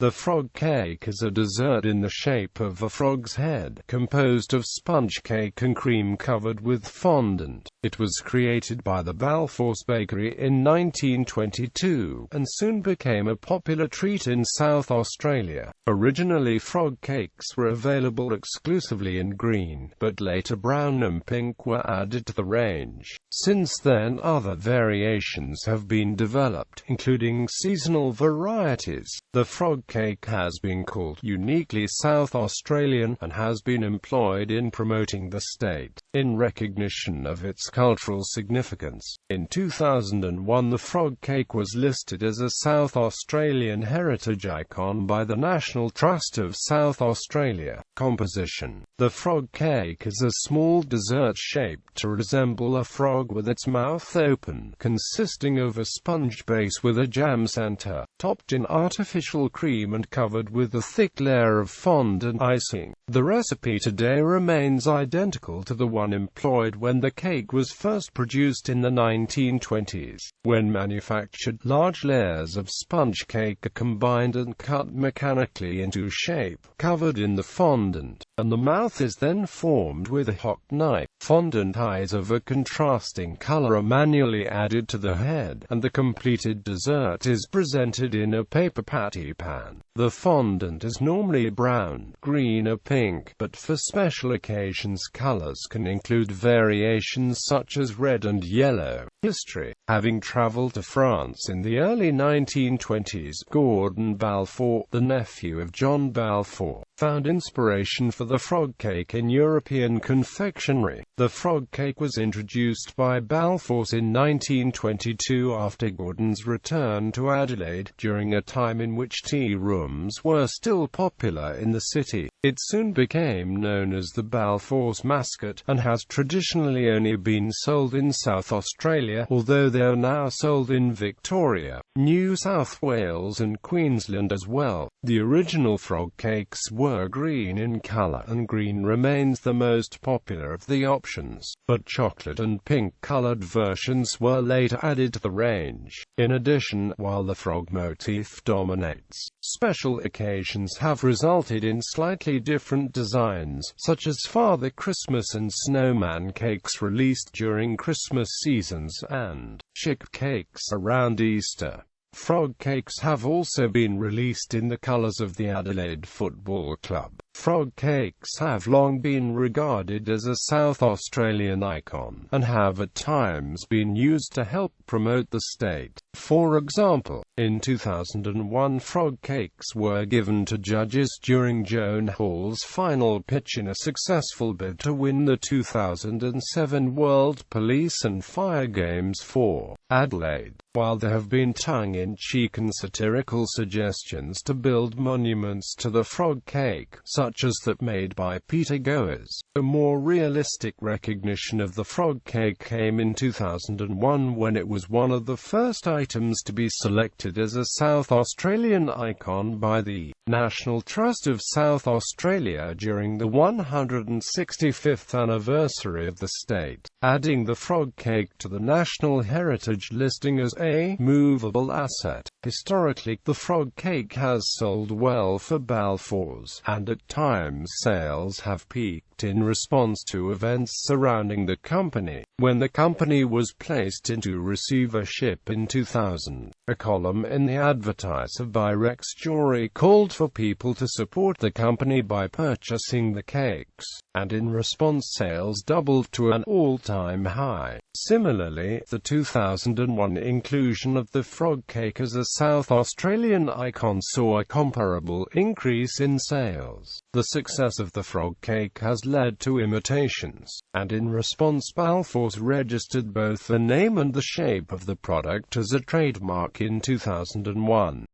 The frog cake is a dessert in the shape of a frog's head, composed of sponge cake and cream covered with fondant. It was created by the Balfours bakery in 1922, and soon became a popular treat in South Australia. Originally, frog cakes were available exclusively in green, but later brown and pink were added to the range. Since then, other variations have been developed, including seasonal varieties. The frog cake has been called uniquely South Australian, and has been employed in promoting the state, in recognition of its cultural significance. In 2001, the frog cake was listed as a South Australian heritage icon by the National Trust of South Australia. Composition: the frog cake is a small dessert shaped to resemble a frog with its mouth open, consisting of a sponge base with a jam center, topped in artificial cream and covered with a thick layer of fondant icing. The recipe today remains identical to the one employed when the cake was first produced in the 1920s. When manufactured, large layers of sponge cake are combined and cut mechanically into shape, covered in the fondant, and the mouth is then formed with a hook knife. Fondant eyes of a contrasting color are manually added to the head, and the completed dessert is presented in a paper patty pan. The fondant is normally brown, green or pink, but for special occasions colors can include variations such as red and yellow. History: having traveled to France in the early 1920s, Gordon Balfour, the nephew of John Balfour, found inspiration for the frog cake in European confectionery. The frog cake was introduced by Balfours in 1922 after Gordon's return to Adelaide, during a time in which tea rooms were still popular in the city. It soon became known as the Balfours mascot, and has traditionally only been sold in South Australia, although they are now sold in Victoria, New South Wales and Queensland as well. The original frog cakes were green in color, and green remains the most popular of the options, but chocolate and pink-colored versions were later added to the range. In addition, while the frog motif dominates, special occasions have resulted in slightly different designs, such as Father Christmas and snowman cakes released during Christmas seasons, and chick cakes around Easter. Frog cakes have also been released in the colors of the Adelaide Football Club. Frog cakes have long been regarded as a South Australian icon, and have at times been used to help promote the state. For example, in 2001, frog cakes were given to judges during Joan Hall's final pitch in a successful bid to win the 2007 World Police and Fire Games for Adelaide. While there have been tongue-in-cheek and satirical suggestions to build monuments to the frog cake, such as that made by Peter Goers, a more realistic recognition of the frog cake came in 2001 when it was one of the first items to be selected as a South Australian icon by the National Trust of South Australia during the 165th anniversary of the state, adding the frog cake to the National Heritage listing as a movable asset. Historically, the frog cake has sold well for Balfours, and at times sales have peaked in response to events surrounding the company. When the company was placed into receivership in 2000, a column in the Advertiser by Rex Jory called for people to support the company by purchasing the cakes, and in response sales doubled to an all-time high. Similarly, the 2001 inclusion of the frog cake as a South Australian icon saw a comparable increase in sales. The success of the frog cake has led to imitations, and in response Balfours registered both the name and the shape of the product as a trademark in 2001.